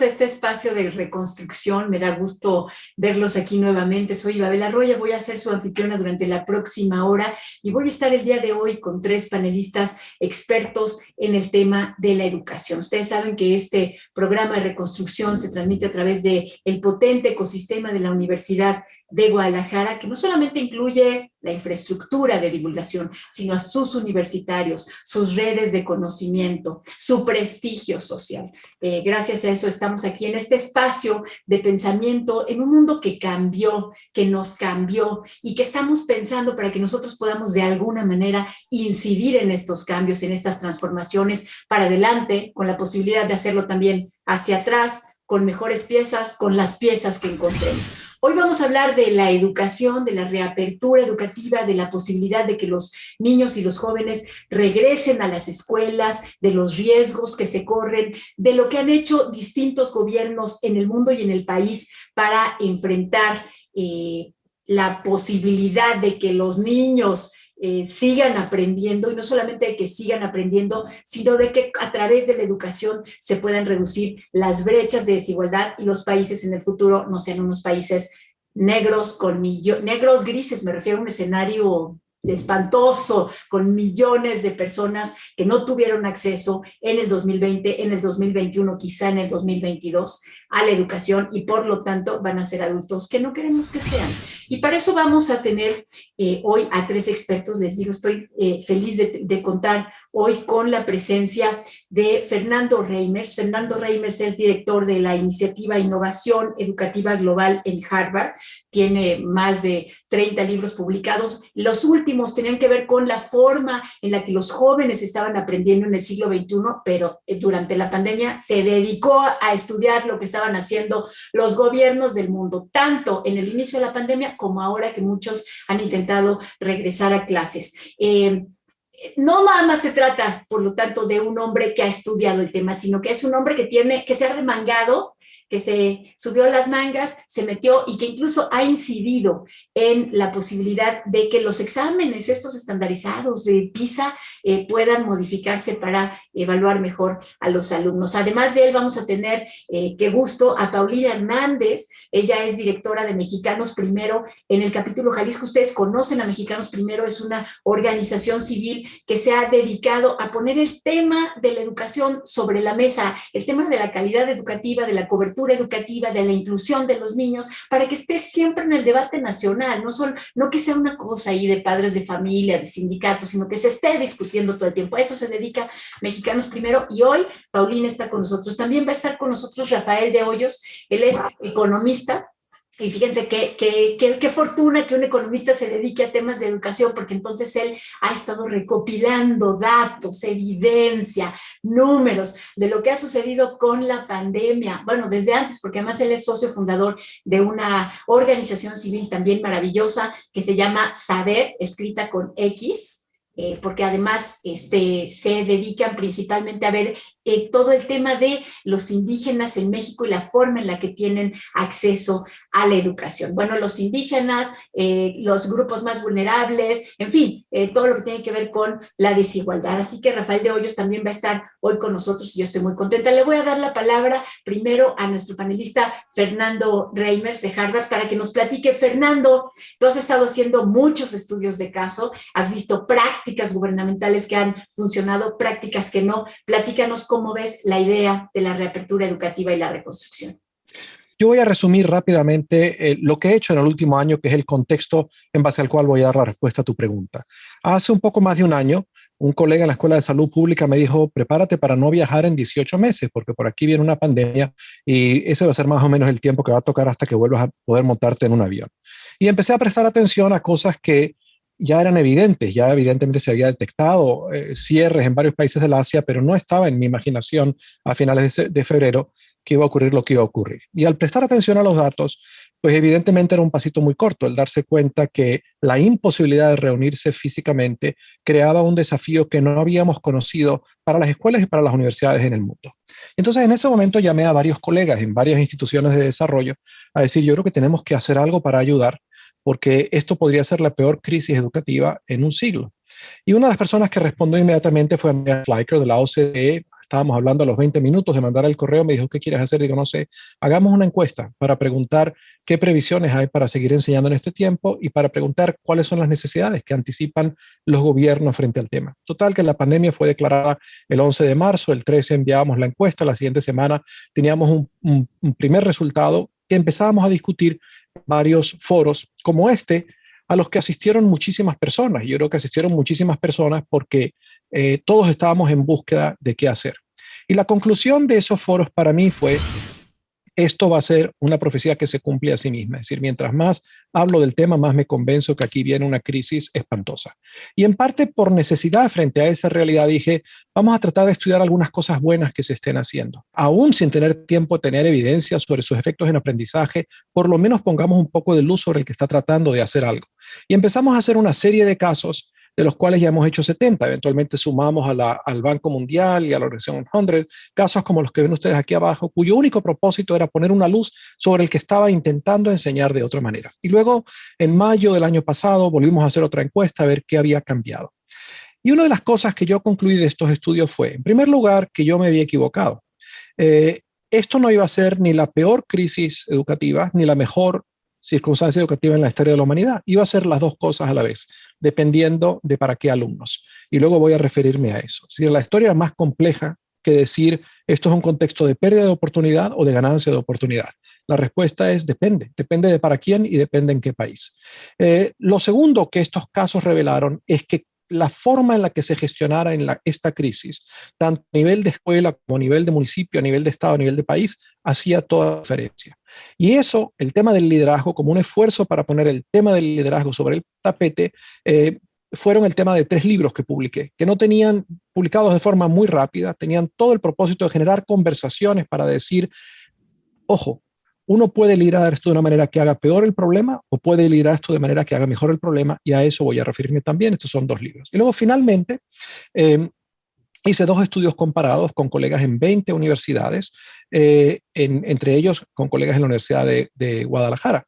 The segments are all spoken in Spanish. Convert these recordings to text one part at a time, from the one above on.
Bienvenidos a este espacio de reconstrucción. Me da gusto verlos aquí nuevamente. Soy Babel Arroyo, voy a ser su anfitriona durante la próxima hora y voy a estar el día de hoy con 3 panelistas expertos en el tema de la educación. Ustedes saben que este programa de reconstrucción se transmite a través del potente ecosistema de la Universidad de Guadalajara, que no solamente incluye la infraestructura de divulgación, sino a sus universitarios, sus redes de conocimiento, su prestigio social. Gracias a eso estamos aquí en este espacio de pensamiento en un mundo que cambió, que nos cambió y que estamos pensando para que nosotros podamos de alguna manera incidir en estos cambios, en estas transformaciones para adelante, con la posibilidad de hacerlo también hacia atrás, con mejores piezas, con las piezas que encontremos. Hoy vamos a hablar de la educación, de la reapertura educativa, de la posibilidad de que los niños y los jóvenes regresen a las escuelas, de los riesgos que se corren, de lo que han hecho distintos gobiernos en el mundo y en el país para enfrentar la posibilidad de que los niños sigan aprendiendo, y no solamente de que sigan aprendiendo, sino de que a través de la educación se puedan reducir las brechas de desigualdad y los países en el futuro no sean unos países negros, negros grises, me refiero a un escenario espantoso, con millones de personas que no tuvieron acceso en el 2020, en el 2021, quizá en el 2022, a la educación, y por lo tanto van a ser adultos que no queremos que sean. Y para eso vamos a tener hoy a 3 expertos. Les digo, estoy feliz de contar hoy con la presencia de Fernando Reimers. Fernando Reimers es director de la Iniciativa Innovación Educativa Global en Harvard. Tiene más de 30 libros publicados. Los últimos tenían que ver con la forma en la que los jóvenes estaban aprendiendo en el siglo XXI, pero durante la pandemia se dedicó a estudiar lo que estaban haciendo los gobiernos del mundo, tanto en el inicio de la pandemia como ahora que muchos han intentado regresar a clases. No nada más se trata, por lo tanto, de un hombre que ha estudiado el tema, sino que es un hombre que se ha remangado, que se subió las mangas, se metió y que incluso ha incidido en la posibilidad de que los exámenes, estos estandarizados de PISA, puedan modificarse para evaluar mejor a los alumnos. Además de él, vamos a tener, qué gusto, a Paulina Hernández. Ella es directora de Mexicanos Primero en el capítulo Jalisco. Ustedes conocen a Mexicanos Primero, es una organización civil que se ha dedicado a poner el tema de la educación sobre la mesa, el tema de la calidad educativa, de la cobertura educativa, de la inclusión de los niños, para que esté siempre en el debate nacional, no que sea una cosa ahí de padres de familia, de sindicatos, sino que se esté discutiendo todo el tiempo. A eso se dedica Mexicanos Primero, y hoy Paulina está con nosotros. También va a estar con nosotros Rafael de Hoyos. Él es economista. Y fíjense qué fortuna que un economista se dedique a temas de educación, porque entonces él ha estado recopilando datos, evidencia, números de lo que ha sucedido con la pandemia. Bueno, desde antes, porque además él es socio fundador de una organización civil también maravillosa que se llama Saber, escrita con X, porque además se dedican principalmente a ver todo el tema de los indígenas en México y la forma en la que tienen acceso a la educación. Bueno, los indígenas, los grupos más vulnerables, en fin, todo lo que tiene que ver con la desigualdad. Así que Rafael de Hoyos también va a estar hoy con nosotros y yo estoy muy contenta. Le voy a dar la palabra primero a nuestro panelista Fernando Reimers de Harvard para que nos platique. Fernando, tú has estado haciendo muchos estudios de caso, has visto prácticas gubernamentales que han funcionado, prácticas que no. Platícanos cómo ves la idea de la reapertura educativa y la reconstrucción. Yo voy a resumir rápidamente lo que he hecho en el último año, que es el contexto en base al cual voy a dar la respuesta a tu pregunta. Hace un poco más de un año, un colega en la Escuela de Salud Pública me dijo, prepárate para no viajar en 18 meses, porque por aquí viene una pandemia y ese va a ser más o menos el tiempo que va a tocar hasta que vuelvas a poder montarte en un avión. Y empecé a prestar atención a cosas que ya eran evidentes, ya evidentemente se había detectado cierres en varios países del Asia, pero no estaba en mi imaginación a finales de febrero que iba a ocurrir lo que iba a ocurrir. Y al prestar atención a los datos, pues evidentemente era un pasito muy corto el darse cuenta que la imposibilidad de reunirse físicamente creaba un desafío que no habíamos conocido para las escuelas y para las universidades en el mundo. Entonces, en ese momento llamé a varios colegas en varias instituciones de desarrollo a decir, yo creo que tenemos que hacer algo para ayudar, porque esto podría ser la peor crisis educativa en un siglo. Y una de las personas que respondió inmediatamente fue Andrea Fleiker de la OCDE, Estábamos hablando a los 20 minutos de mandar el correo, me dijo, ¿qué quieres hacer? Digo, no sé, hagamos una encuesta para preguntar qué previsiones hay para seguir enseñando en este tiempo y para preguntar cuáles son las necesidades que anticipan los gobiernos frente al tema. Total, que la pandemia fue declarada el 11 de marzo, el 13 enviábamos la encuesta, la siguiente semana teníamos un primer resultado que empezábamos a discutir en varios foros como este, a los que asistieron muchísimas personas. Yo creo que asistieron muchísimas personas porque todos estábamos en búsqueda de qué hacer. Y la conclusión de esos foros para mí fue, esto va a ser una profecía que se cumple a sí misma. Es decir, mientras más hablo del tema, más me convenzo que aquí viene una crisis espantosa. Y en parte por necesidad frente a esa realidad dije, vamos a tratar de estudiar algunas cosas buenas que se estén haciendo. Aún sin tener tiempo de tener evidencia sobre sus efectos en aprendizaje, por lo menos pongamos un poco de luz sobre el que está tratando de hacer algo. Y empezamos a hacer una serie de casos de los cuales ya hemos hecho 70. Eventualmente sumamos al Banco Mundial y a la Organización 100, casos como los que ven ustedes aquí abajo, cuyo único propósito era poner una luz sobre el que estaba intentando enseñar de otra manera. Y luego, en mayo del año pasado, volvimos a hacer otra encuesta a ver qué había cambiado. Y una de las cosas que yo concluí de estos estudios fue, en primer lugar, que yo me había equivocado. Esto no iba a ser ni la peor crisis educativa, ni la mejor circunstancia educativa en la historia de la humanidad. Iba a ser las dos cosas a la vez, dependiendo de para qué alumnos. Y luego voy a referirme a eso. Si la historia es más compleja que decir esto es un contexto de pérdida de oportunidad o de ganancia de oportunidad. La respuesta es depende de para quién y depende en qué país. Lo segundo que estos casos revelaron es que la forma en la que se gestionara esta crisis, tanto a nivel de escuela como a nivel de municipio, a nivel de estado, a nivel de país, hacía toda la diferencia. Y eso, el tema del liderazgo, como un esfuerzo para poner el tema del liderazgo sobre el tapete, fueron el tema de 3 libros que publiqué, que no tenían publicados de forma muy rápida, tenían todo el propósito de generar conversaciones para decir, ojo, uno puede liderar esto de una manera que haga peor el problema o puede liderar esto de manera que haga mejor el problema, y a eso voy a referirme también. Estos son 2 libros. Y luego finalmente hice 2 estudios comparados con colegas en 20 universidades, entre ellos con colegas en la Universidad de Guadalajara.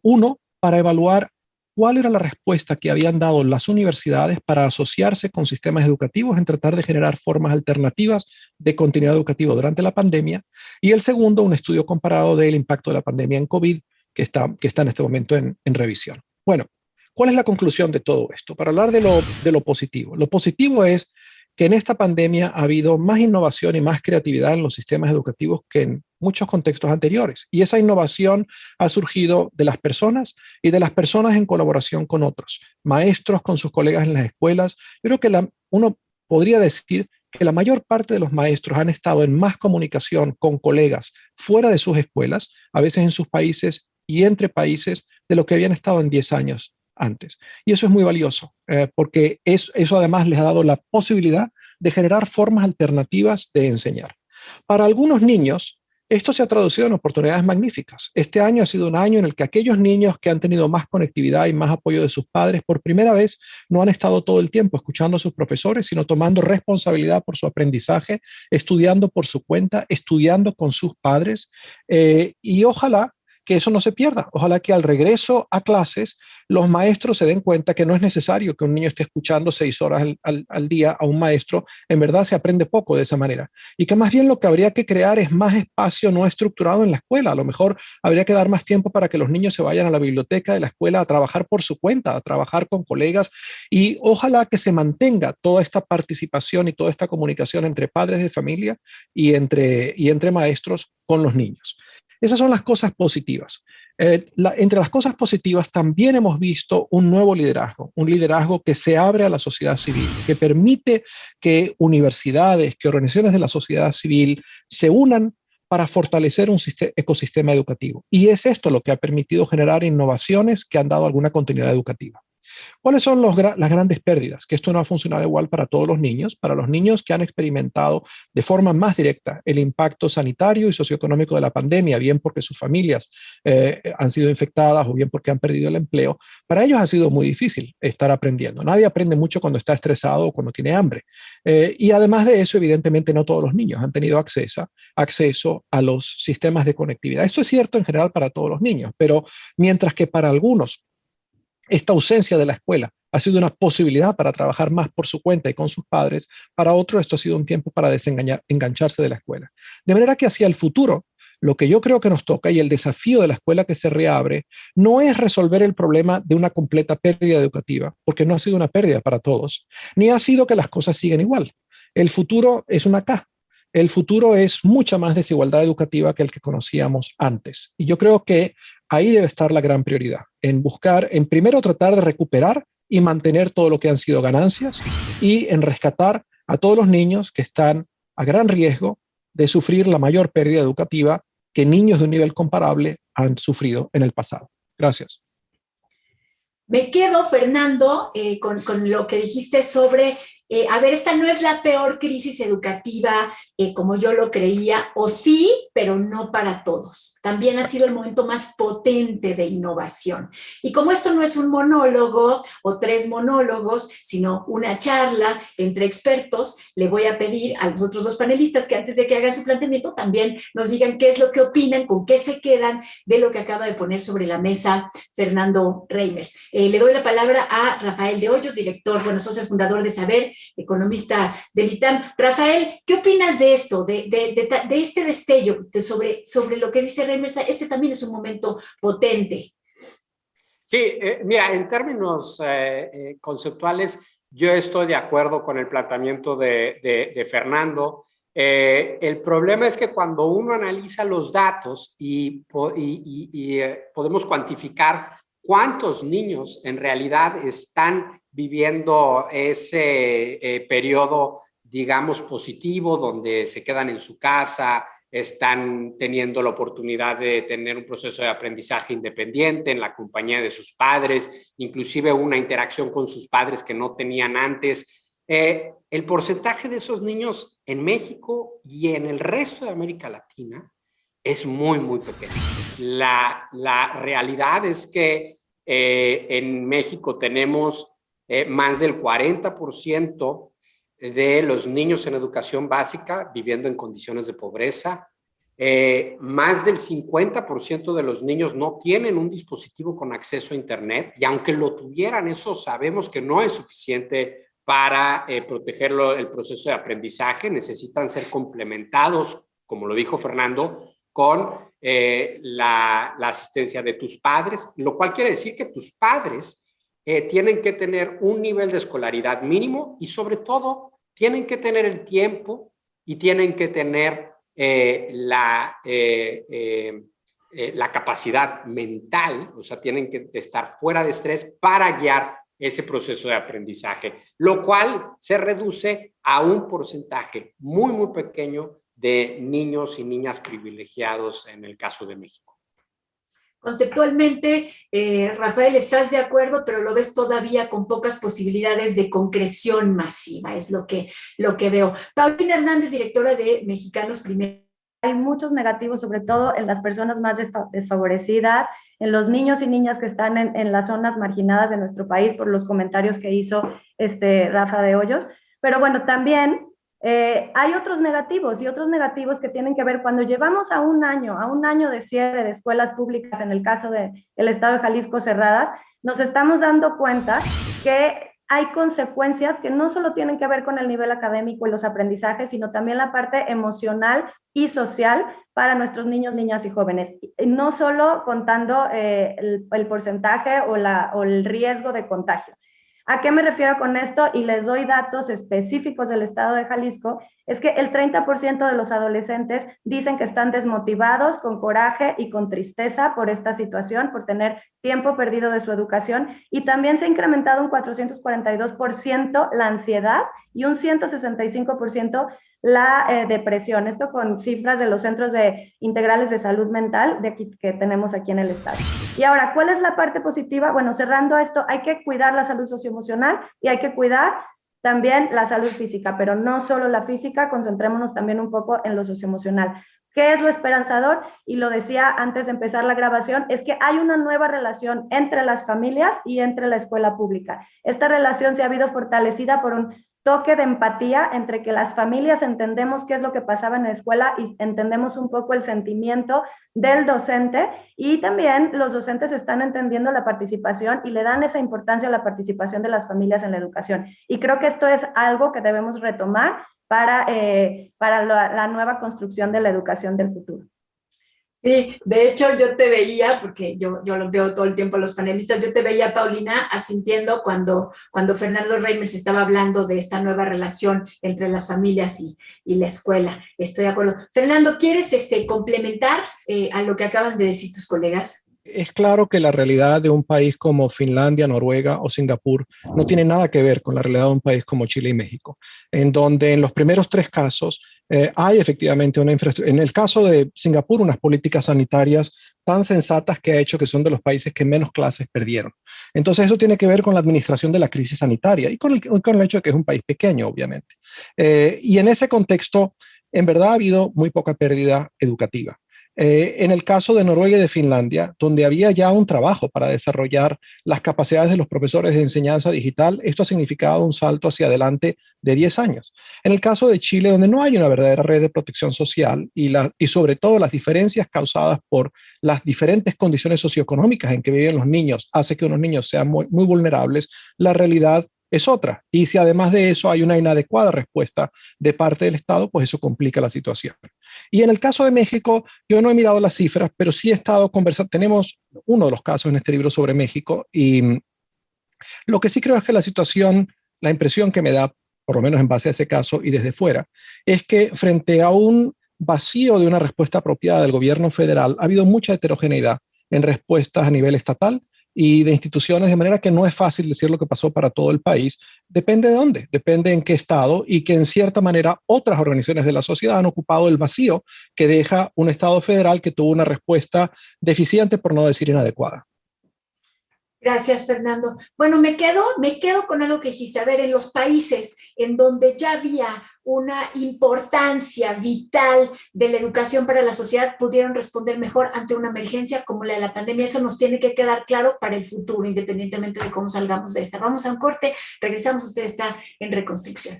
Uno para evaluar cuál era la respuesta que habían dado las universidades para asociarse con sistemas educativos en tratar de generar formas alternativas de continuidad educativa durante la pandemia. Y el segundo, un estudio comparado del impacto de la pandemia en COVID, que está en este momento en revisión. Bueno, ¿cuál es la conclusión de todo esto? Para hablar de lo positivo. Lo positivo es que en esta pandemia ha habido más innovación y más creatividad en los sistemas educativos que en muchos contextos anteriores. Y esa innovación ha surgido de las personas y de las personas en colaboración con otros, maestros con sus colegas en las escuelas. Yo creo que uno podría decir que la mayor parte de los maestros han estado en más comunicación con colegas fuera de sus escuelas, a veces en sus países y entre países, de lo que habían estado en 10 años antes. Y eso es muy valioso, porque eso además les ha dado la posibilidad de generar formas alternativas de enseñar. Para algunos niños, esto se ha traducido en oportunidades magníficas. Este año ha sido un año en el que aquellos niños que han tenido más conectividad y más apoyo de sus padres, por primera vez no han estado todo el tiempo escuchando a sus profesores, sino tomando responsabilidad por su aprendizaje, estudiando por su cuenta, estudiando con sus padres, y ojalá que eso no se pierda. Ojalá que al regreso a clases los maestros se den cuenta que no es necesario que un niño esté escuchando 6 horas al día a un maestro. En verdad se aprende poco de esa manera. Y que más bien lo que habría que crear es más espacio no estructurado en la escuela. A lo mejor habría que dar más tiempo para que los niños se vayan a la biblioteca de la escuela a trabajar por su cuenta, a trabajar con colegas, y ojalá que se mantenga toda esta participación y toda esta comunicación entre padres de familia y entre maestros con los niños. Esas son las cosas positivas. Entre las cosas positivas también hemos visto un nuevo liderazgo, un liderazgo que se abre a la sociedad civil, que permite que universidades, que organizaciones de la sociedad civil se unan para fortalecer un ecosistema educativo. Y es esto lo que ha permitido generar innovaciones que han dado alguna continuidad educativa. ¿Cuáles son las grandes pérdidas? Que esto no ha funcionado igual para todos los niños. Para los niños que han experimentado de forma más directa el impacto sanitario y socioeconómico de la pandemia, bien porque sus familias han sido infectadas o bien porque han perdido el empleo, para ellos ha sido muy difícil estar aprendiendo. Nadie aprende mucho cuando está estresado o cuando tiene hambre. Y además de eso, evidentemente, no todos los niños han tenido acceso a los sistemas de conectividad. Esto es cierto en general para todos los niños, pero mientras que para algunos esta ausencia de la escuela ha sido una posibilidad para trabajar más por su cuenta y con sus padres. Para otros, esto ha sido un tiempo para engancharse de la escuela. De manera que hacia el futuro, lo que yo creo que nos toca y el desafío de la escuela que se reabre no es resolver el problema de una completa pérdida educativa, porque no ha sido una pérdida para todos, ni ha sido que las cosas siguen igual. El futuro es una K. El futuro es mucha más desigualdad educativa que el que conocíamos antes. Y yo creo que ahí debe estar la gran prioridad, en buscar, en primero tratar de recuperar y mantener todo lo que han sido ganancias y en rescatar a todos los niños que están a gran riesgo de sufrir la mayor pérdida educativa que niños de un nivel comparable han sufrido en el pasado. Gracias. Me quedo, Fernando, con lo que dijiste sobre, a ver, esta no es la peor crisis educativa como yo lo creía, o sí, pero no para todos. También ha sido el momento más potente de innovación. Y como esto no es un monólogo o 3 monólogos, sino una charla entre expertos, le voy a pedir a los otros 2 panelistas que antes de que hagan su planteamiento también nos digan qué es lo que opinan, con qué se quedan de lo que acaba de poner sobre la mesa Fernando Reimers. Le doy la palabra a Rafael de Hoyos, director, socio fundador de Saber, economista del ITAM. Rafael, ¿qué opinas de esto, de este destello sobre lo que dice Reimers? Este también es un momento potente. Sí, mira, en términos conceptuales, yo estoy de acuerdo con el planteamiento de Fernando. El problema es que cuando uno analiza los datos y podemos cuantificar cuántos niños en realidad están viviendo ese periodo, digamos, positivo, donde se quedan en su casa, están teniendo la oportunidad de tener un proceso de aprendizaje independiente en la compañía de sus padres, inclusive una interacción con sus padres que no tenían antes. El porcentaje de esos niños en México y en el resto de América Latina es muy, muy pequeño. La realidad es que en México tenemos más del 40% de los niños en educación básica viviendo en condiciones de pobreza. Más del 50% de los niños no tienen un dispositivo con acceso a Internet, y aunque lo tuvieran, eso sabemos que no es suficiente para protegerlo el proceso de aprendizaje. Necesitan ser complementados, como lo dijo Fernando, con la asistencia de tus padres, lo cual quiere decir que tus padres tienen que tener un nivel de escolaridad mínimo y sobre todo tienen que tener el tiempo y tienen que tener la capacidad mental, o sea, tienen que estar fuera de estrés para guiar ese proceso de aprendizaje, lo cual se reduce a un porcentaje muy, muy pequeño de niños y niñas privilegiados en el caso de México. Conceptualmente, Rafael, estás de acuerdo, pero lo ves todavía con pocas posibilidades de concreción masiva, es lo que veo. Paulina Hernández, directora de Mexicanos Primero. Hay muchos negativos, sobre todo en las personas más desfavorecidas, en los niños y niñas que están en las zonas marginadas de nuestro país, por los comentarios que hizo Rafa de Hoyos. Pero bueno, también hay otros negativos que tienen que ver cuando llevamos a un año de cierre de escuelas públicas, en el caso del estado de Jalisco cerradas, nos estamos dando cuenta que hay consecuencias que no solo tienen que ver con el nivel académico y los aprendizajes, sino también la parte emocional y social para nuestros niños, niñas y jóvenes. No solo contando el porcentaje o el riesgo de contagio. ¿A qué me refiero con esto? Y les doy datos específicos del estado de Jalisco. Es que el 30% de los adolescentes dicen que están desmotivados, con coraje y con tristeza por esta situación, por tener tiempo perdido de su educación. Y también se ha incrementado un 442% la ansiedad y un 165% la depresión. Esto con cifras de los centros integrales de salud mental que tenemos aquí en el estado. Y ahora, ¿cuál es la parte positiva? Bueno, cerrando esto, hay que cuidar la salud socioemocional y hay que cuidar también la salud física, pero no solo la física, concentrémonos también un poco en lo socioemocional. ¿Qué es lo esperanzador? Y lo decía antes de empezar la grabación, es que hay una nueva relación entre las familias y entre la escuela pública. Esta relación se ha habido fortalecida por un toque de empatía entre que las familias entendemos qué es lo que pasaba en la escuela y entendemos un poco el sentimiento del docente, y también los docentes están entendiendo la participación y le dan esa importancia a la participación de las familias en la educación. Y creo que esto es algo que debemos retomar para la nueva construcción de la educación del futuro. Sí, de hecho yo te veía, porque yo los veo todo el tiempo a los panelistas, yo te veía, Paulina, asintiendo cuando Fernando Reimers estaba hablando de esta nueva relación entre las familias y la escuela. Estoy de acuerdo. Fernando, ¿quieres complementar a lo que acaban de decir tus colegas? Es claro que la realidad de un país como Finlandia, Noruega o Singapur no tiene nada que ver con la realidad de un país como Chile y México, en donde en los primeros 3 casos hay efectivamente una infraestructura. En el caso de Singapur, unas políticas sanitarias tan sensatas que ha hecho que son de los países que menos clases perdieron. Entonces eso tiene que ver con la administración de la crisis sanitaria y con el hecho de que es un país pequeño, obviamente. Y en ese contexto, en verdad ha habido muy poca pérdida educativa. En el caso de Noruega y de Finlandia, donde había ya un trabajo para desarrollar las capacidades de los profesores de enseñanza digital, esto ha significado un salto hacia adelante de 10 años. En el caso de Chile, donde no hay una verdadera red de protección social y sobre todo las diferencias causadas por las diferentes condiciones socioeconómicas en que viven los niños, hace que unos niños sean muy, muy vulnerables, la realidad es otra. Y si además de eso hay una inadecuada respuesta de parte del Estado, pues eso complica la situación. Y en el caso de México, yo no he mirado las cifras, pero sí he estado conversando. Tenemos uno de los casos en este libro sobre México, y lo que sí creo es que la situación, la impresión que me da, por lo menos en base a ese caso y desde fuera, es que frente a un vacío de una respuesta apropiada del gobierno federal, ha habido mucha heterogeneidad en respuestas a nivel estatal y de instituciones, de manera que no es fácil decir lo que pasó para todo el país. Depende de dónde, depende en qué estado, y que en cierta manera otras organizaciones de la sociedad han ocupado el vacío que deja un Estado federal que tuvo una respuesta deficiente, por no decir inadecuada. Gracias, Fernando. Bueno, me quedo con algo que dijiste. A ver, en los países en donde ya había una importancia vital de la educación para la sociedad, pudieron responder mejor ante una emergencia como la de la pandemia. Eso nos tiene que quedar claro para el futuro, independientemente de cómo salgamos de esta. Vamos a un corte, regresamos, usted está en Reconstrucción.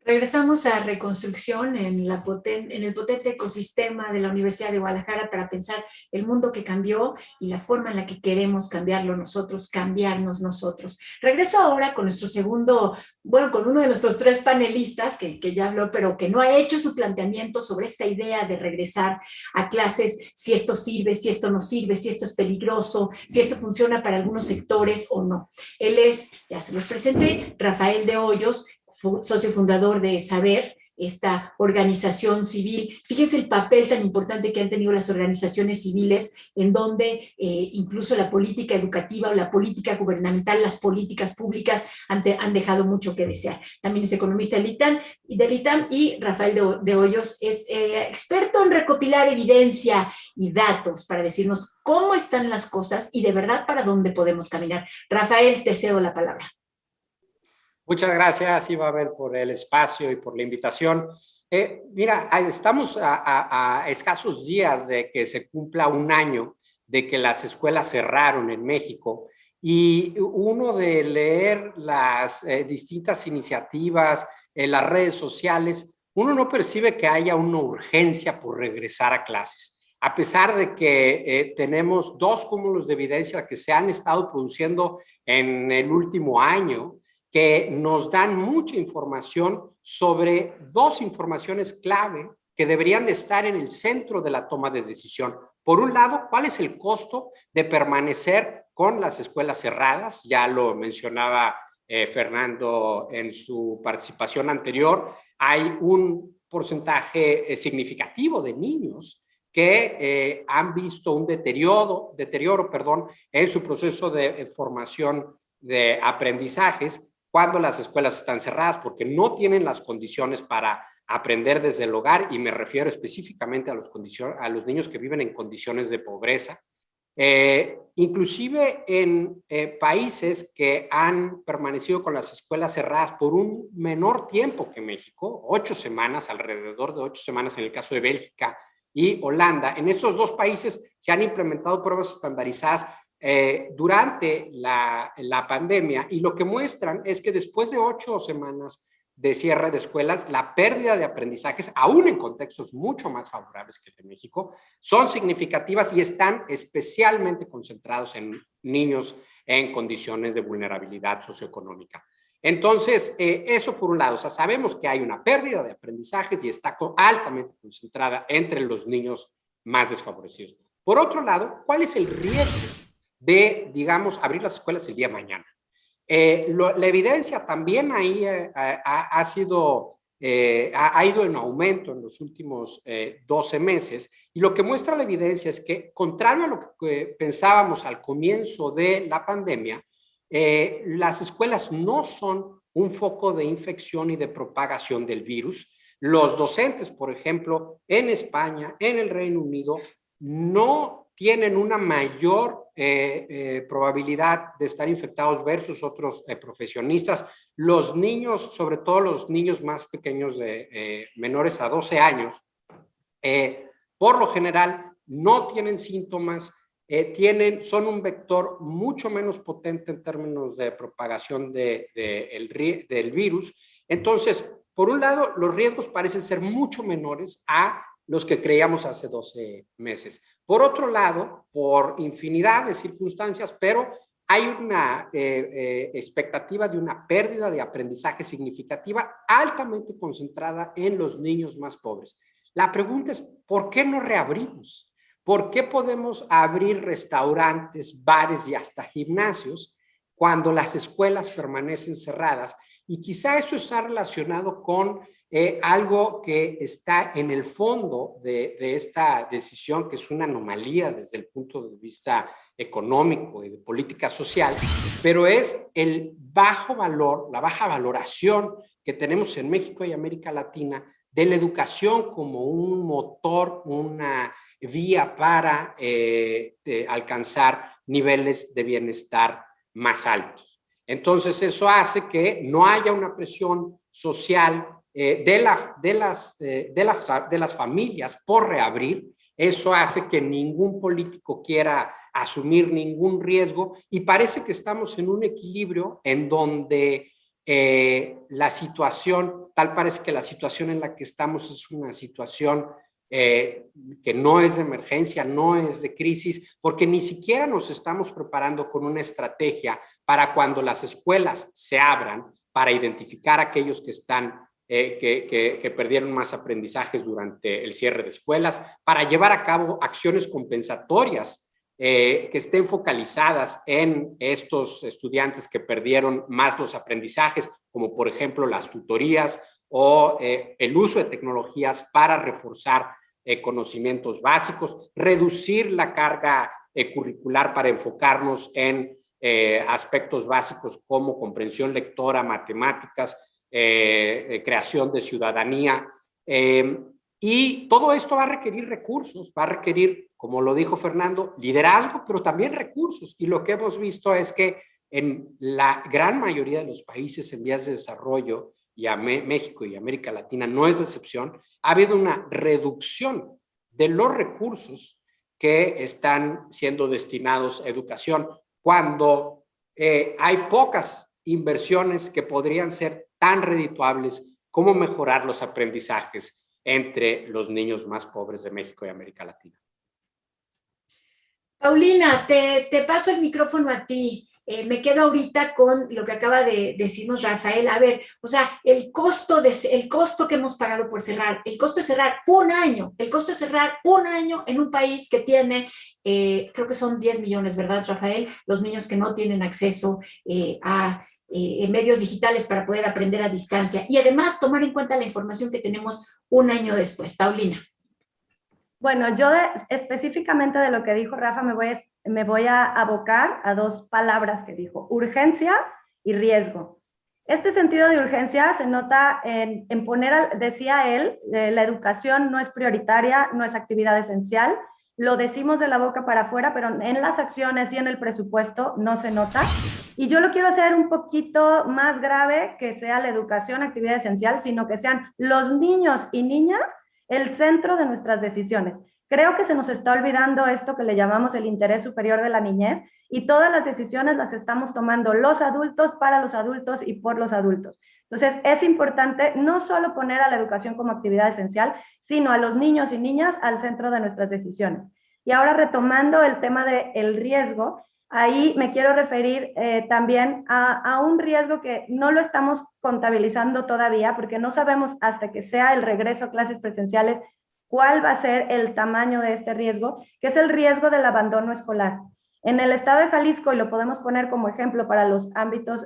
Regresamos a Reconstrucción en el potente ecosistema de la Universidad de Guadalajara para pensar el mundo que cambió y la forma en la que queremos cambiarlo nosotros, cambiarnos nosotros. Regreso ahora con nuestro con uno de nuestros 3 panelistas que ya habló, pero que no ha hecho su planteamiento sobre esta idea de regresar a clases, si esto sirve, si esto no sirve, si esto es peligroso, si esto funciona para algunos sectores o no. Él es, ya se los presenté, Rafael de Hoyos, socio fundador de Saber, esta organización civil. Fíjense el papel tan importante que han tenido las organizaciones civiles, en donde incluso la política educativa o la política gubernamental, las políticas públicas han dejado mucho que desear. También es economista del ITAM, y Rafael de Hoyos es experto en recopilar evidencia y datos para decirnos cómo están las cosas y de verdad para dónde podemos caminar. Rafael, te cedo la palabra. Muchas gracias, Ibabel, por el espacio y por la invitación. Mira, estamos a escasos días de que se cumpla un año de que las escuelas cerraron en México, y uno de leer las distintas iniciativas en las redes sociales, uno no percibe que haya una urgencia por regresar a clases. A pesar de que tenemos 2 cúmulos de evidencia que se han estado produciendo en el último año, que nos dan mucha información sobre 2 informaciones clave que deberían de estar en el centro de la toma de decisión. Por un lado, ¿cuál es el costo de permanecer con las escuelas cerradas? Ya lo mencionaba Fernando en su participación anterior. Hay un porcentaje significativo de niños que han visto un deterioro, en su proceso de formación de aprendizajes cuando las escuelas están cerradas, porque no tienen las condiciones para aprender desde el hogar, y me refiero específicamente a los niños que viven en condiciones de pobreza. Inclusive en países que han permanecido con las escuelas cerradas por un menor tiempo que México, 8 semanas, alrededor de 8 semanas en el caso de Bélgica y Holanda. En estos dos países se han implementado pruebas estandarizadas durante la pandemia, y lo que muestran es que después de 8 semanas de cierre de escuelas, la pérdida de aprendizajes, aún en contextos mucho más favorables que el de México, son significativas y están especialmente concentrados en niños en condiciones de vulnerabilidad socioeconómica. Entonces, eso por un lado, o sea, sabemos que hay una pérdida de aprendizajes y está altamente concentrada entre los niños más desfavorecidos. Por otro lado, ¿cuál es el riesgo de, digamos, abrir las escuelas el día de mañana? La evidencia también ahí ha ido en aumento en los últimos 12 meses, y lo que muestra la evidencia es que, contrario a lo que pensábamos al comienzo de la pandemia, las escuelas no son un foco de infección y de propagación del virus. Los docentes, por ejemplo, en España, en el Reino Unido, no tienen una mayor probabilidad de estar infectados versus otros profesionistas. Los niños, sobre todo los niños más pequeños, menores a 12 años, por lo general no tienen síntomas, son un vector mucho menos potente en términos de propagación del virus. Entonces, por un lado, los riesgos parecen ser mucho menores a los que creíamos hace 12 meses. Por otro lado, por infinidad de circunstancias, pero hay una expectativa de una pérdida de aprendizaje significativa altamente concentrada en los niños más pobres. La pregunta es, ¿por qué no reabrimos? ¿Por qué podemos abrir restaurantes, bares y hasta gimnasios cuando las escuelas permanecen cerradas? Y quizá eso está relacionado con algo que está en el fondo de esta decisión, que es una anomalía desde el punto de vista económico y de política social, pero es el bajo valor, la baja valoración que tenemos en México y América Latina de la educación como un motor, una vía para alcanzar niveles de bienestar más altos. Entonces, eso hace que no haya una presión social de las familias por reabrir. Eso hace que ningún político quiera asumir ningún riesgo, y parece que estamos en un equilibrio en donde parece que la situación en la que estamos es una situación que no es de emergencia, no es de crisis, porque ni siquiera nos estamos preparando con una estrategia para cuando las escuelas se abran, para identificar a aquellos que están que perdieron más aprendizajes durante el cierre de escuelas, para llevar a cabo acciones compensatorias que estén focalizadas en estos estudiantes que perdieron más los aprendizajes, como por ejemplo las tutorías o el uso de tecnologías para reforzar conocimientos básicos, reducir la carga curricular para enfocarnos en aspectos básicos como comprensión lectora, matemáticas, creación de ciudadanía, y todo esto va a requerir recursos, va a requerir, como lo dijo Fernando, liderazgo, pero también recursos. Y lo que hemos visto es que en la gran mayoría de los países en vías de desarrollo, y a México y América Latina no es la excepción, ha habido una reducción de los recursos que están siendo destinados a educación, cuando hay pocas inversiones que podrían ser tan redituables como mejorar los aprendizajes entre los niños más pobres de México y América Latina. Paulina, te paso el micrófono a ti. Me quedo ahorita con lo que acaba de decirnos Rafael. A ver, o sea, el costo que hemos pagado por cerrar, el costo de cerrar un año, el costo de cerrar un año en un país que tiene, creo que son 10 millones, ¿verdad, Rafael? Los niños que no tienen acceso a medios digitales para poder aprender a distancia, y además tomar en cuenta la información que tenemos un año después. Paulina. Bueno, yo específicamente de lo que dijo Rafa me voy a abocar a dos palabras que dijo: urgencia y riesgo. Este sentido de urgencia se nota en poner, decía él, la educación no es prioritaria, no es actividad esencial, lo decimos de la boca para afuera, pero en las acciones y en el presupuesto no se nota. Y yo lo quiero hacer un poquito más grave, que sea la educación, actividad esencial, sino que sean los niños y niñas el centro de nuestras decisiones. Creo que se nos está olvidando esto que le llamamos el interés superior de la niñez, y todas las decisiones las estamos tomando los adultos para los adultos y por los adultos. Entonces, es importante no solo poner a la educación como actividad esencial, sino a los niños y niñas al centro de nuestras decisiones. Y ahora, retomando el tema del riesgo, ahí me quiero referir también a un riesgo que no lo estamos contabilizando todavía, porque no sabemos hasta que sea el regreso a clases presenciales cuál va a ser el tamaño de este riesgo, que es el riesgo del abandono escolar. En el estado de Jalisco, y lo podemos poner como ejemplo para los ámbitos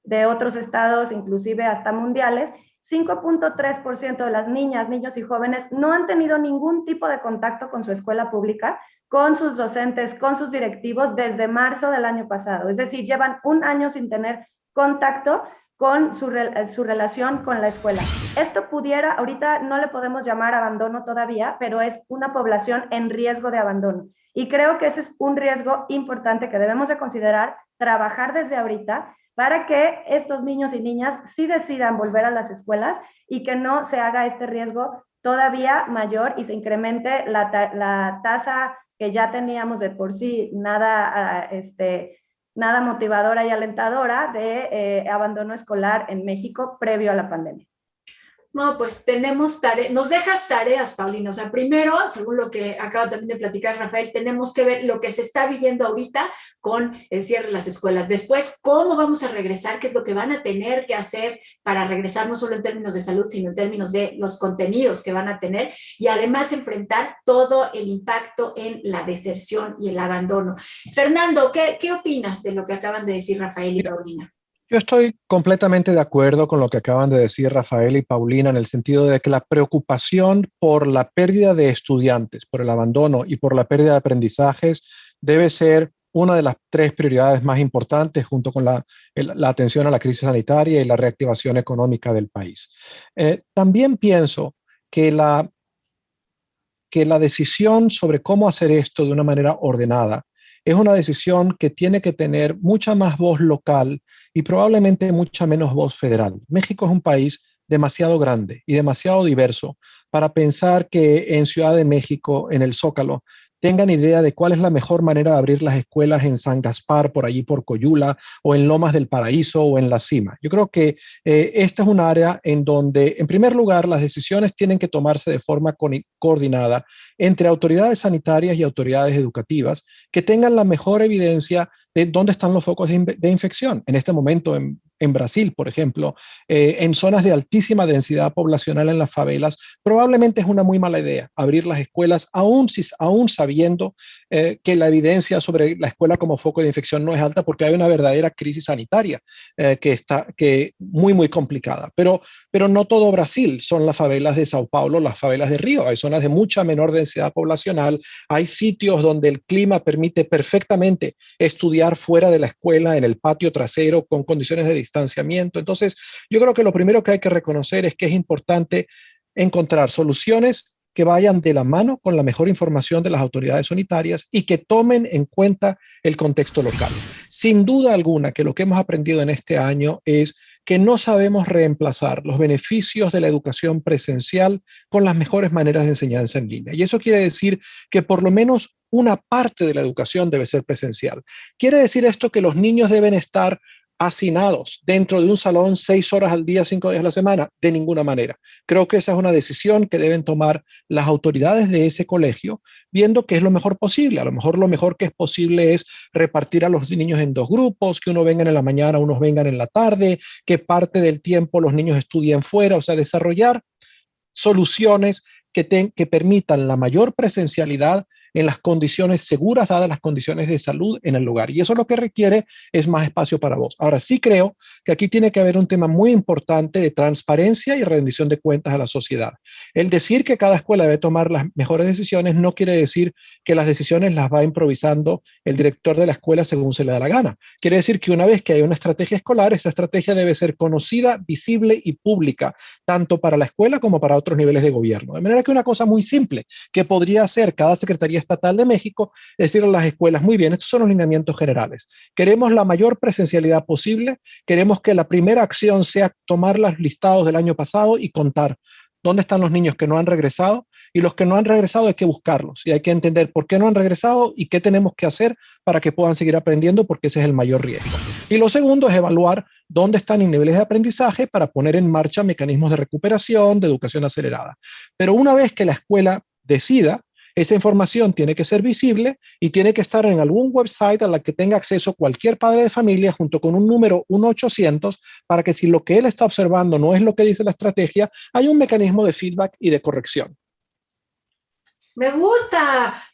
de otros estados, inclusive hasta mundiales, 5.3% de las niñas, niños y jóvenes no han tenido ningún tipo de contacto con su escuela pública, con sus docentes, con sus directivos desde marzo del año pasado. Es decir, llevan un año sin tener contacto con su relación con la escuela. Esto pudiera, ahorita no le podemos llamar abandono todavía, pero es una población en riesgo de abandono. Y creo que ese es un riesgo importante que debemos de considerar, trabajar desde ahorita, para que estos niños y niñas sí decidan volver a las escuelas y que no se haga este riesgo todavía mayor y se incremente la tasa que ya teníamos de por sí nada motivadora y alentadora de abandono escolar en México previo a la pandemia. No, pues tenemos tareas, nos dejas tareas, Paulina. O sea, primero, según lo que acaba también de platicar Rafael, tenemos que ver lo que se está viviendo ahorita con el cierre de las escuelas. Después, cómo vamos a regresar, qué es lo que van a tener que hacer para regresar, no solo en términos de salud, sino en términos de los contenidos que van a tener, y además enfrentar todo el impacto en la deserción y el abandono. Fernando, ¿qué opinas de lo que acaban de decir Rafael y Paulina? Yo estoy completamente de acuerdo con lo que acaban de decir Rafael y Paulina, en el sentido de que la preocupación por la pérdida de estudiantes, por el abandono y por la pérdida de aprendizajes debe ser una de las tres prioridades más importantes, junto con la atención a la crisis sanitaria y la reactivación económica del país. También pienso que la decisión sobre cómo hacer esto de una manera ordenada es una decisión que tiene que tener mucha más voz local y probablemente mucha menos voz federal. México es un país demasiado grande y demasiado diverso para pensar que en Ciudad de México, en el Zócalo, tengan idea de cuál es la mejor manera de abrir las escuelas en San Gaspar, por allí por Coyula, o en Lomas del Paraíso, o en La Cima. Yo creo que esta es un área en donde, en primer lugar, las decisiones tienen que tomarse de forma coordinada entre autoridades sanitarias y autoridades educativas que tengan la mejor evidencia de dónde están los focos de infección. En este momento, en Brasil, por ejemplo, en zonas de altísima densidad poblacional en las favelas, probablemente es una muy mala idea abrir las escuelas, aún sabiendo que la evidencia sobre la escuela como foco de infección no es alta, porque hay una verdadera crisis sanitaria que está muy, muy complicada. Pero no todo Brasil son las favelas de Sao Paulo, las favelas de Río. Hay zonas de mucha menor densidad poblacional, hay sitios donde el clima permite perfectamente estudiar fuera de la escuela, en el patio trasero, con condiciones de distanciamiento. Entonces, yo creo que lo primero que hay que reconocer es que es importante encontrar soluciones que vayan de la mano con la mejor información de las autoridades sanitarias y que tomen en cuenta el contexto local. Sin duda alguna que lo que hemos aprendido en este año es que no sabemos reemplazar los beneficios de la educación presencial con las mejores maneras de enseñanza en línea. Y eso quiere decir que por lo menos una parte de la educación debe ser presencial. Quiere decir esto que los niños deben estar hacinados dentro de un salón 6 horas al día, 5 días a la semana, de ninguna manera. Creo que esa es una decisión que deben tomar las autoridades de ese colegio, viendo qué es lo mejor posible. A lo mejor que es posible es repartir a los niños en 2 grupos, que uno vengan en la mañana, unos vengan en la tarde, que parte del tiempo los niños estudien fuera, o sea, desarrollar soluciones que permitan la mayor presencialidad en las condiciones seguras, dadas las condiciones de salud en el lugar. Y eso lo que requiere es más espacio para vos. Ahora, sí creo que aquí tiene que haber un tema muy importante de transparencia y rendición de cuentas a la sociedad. El decir que cada escuela debe tomar las mejores decisiones no quiere decir que las decisiones las va improvisando el director de la escuela según se le da la gana. Quiere decir que una vez que hay una estrategia escolar, esta estrategia debe ser conocida, visible y pública, tanto para la escuela como para otros niveles de gobierno. De manera que una cosa muy simple que podría hacer cada Secretaría Estatal de México es decirle a las escuelas, muy bien, estos son los lineamientos generales. Queremos la mayor presencialidad posible, queremos que la primera acción sea tomar los listados del año pasado y contar dónde están los niños que no han regresado, y los que no han regresado hay que buscarlos y hay que entender por qué no han regresado y qué tenemos que hacer para que puedan seguir aprendiendo, porque ese es el mayor riesgo. Y lo segundo es evaluar dónde están en niveles de aprendizaje para poner en marcha mecanismos de recuperación, de educación acelerada. Pero una vez que la escuela decida, esa información tiene que ser visible y tiene que estar en algún website a la que tenga acceso cualquier padre de familia, junto con un número 1-800, para que si lo que él está observando no es lo que dice la estrategia, hay un mecanismo de feedback y de corrección. Me gusta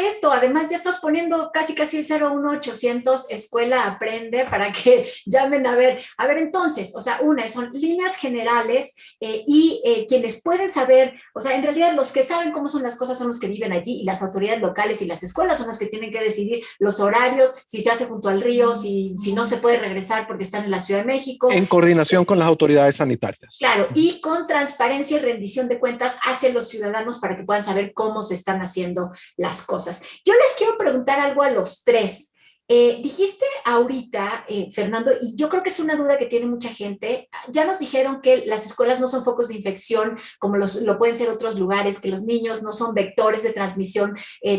esto. Además, ya estás poniendo casi el 01800 Escuela Aprende para que llamen a ver. A ver, entonces, o sea, son líneas generales y quienes pueden saber, o sea, en realidad los que saben cómo son las cosas son los que viven allí, y las autoridades locales y las escuelas son las que tienen que decidir los horarios, si se hace junto al río, si no se puede regresar porque están en la Ciudad de México. En coordinación con las autoridades sanitarias. Claro, y con transparencia y rendición de cuentas hacia los ciudadanos para que puedan saber cómo se están haciendo las cosas. Yo les quiero preguntar algo a los tres. Dijiste ahorita, Fernando, y yo creo que es una duda que tiene mucha gente, ya nos dijeron que las escuelas no son focos de infección como lo pueden ser otros lugares, que los niños no son vectores de transmisión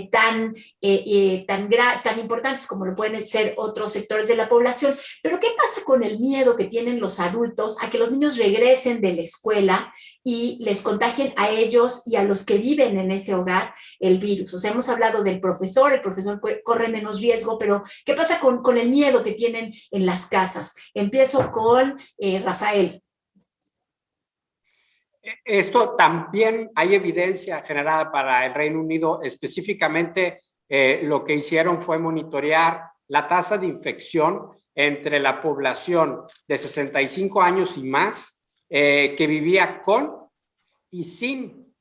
tan importantes como lo pueden ser otros sectores de la población. Pero ¿qué pasa con el miedo que tienen los adultos a que los niños regresen de la escuela y les contagien a ellos y a los que viven en ese hogar el virus? O sea, hemos hablado del profesor, el profesor corre menos riesgo, pero ¿qué pasa con el miedo que tienen en las casas? Empiezo con Rafael. Esto también hay evidencia generada para el Reino Unido. Específicamente, lo que hicieron fue monitorear la tasa de infección entre la población de 65 años y más que vivía con y sin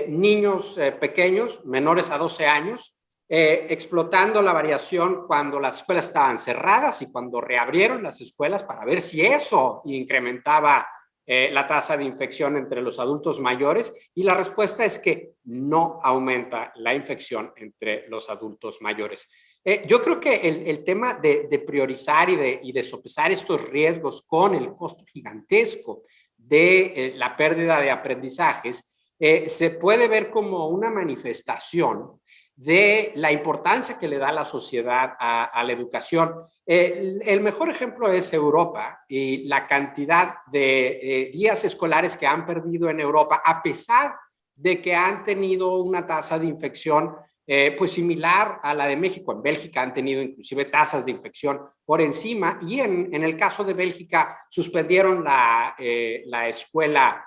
niños pequeños, menores a 12 años, explotando la variación cuando las escuelas estaban cerradas y cuando reabrieron las escuelas para ver si eso incrementaba la tasa de infección entre los adultos mayores, y la respuesta es que no aumenta la infección entre los adultos mayores. Yo creo que el tema de priorizar y de sopesar estos riesgos con el costo gigantesco de la pérdida de aprendizajes se puede ver como una manifestación de la importancia que le da la sociedad a la educación. El mejor ejemplo es Europa y la cantidad de días escolares que han perdido en Europa, a pesar de que han tenido una tasa de infección pues similar a la de México. En Bélgica han tenido inclusive tasas de infección por encima, y en el caso de Bélgica suspendieron la escuela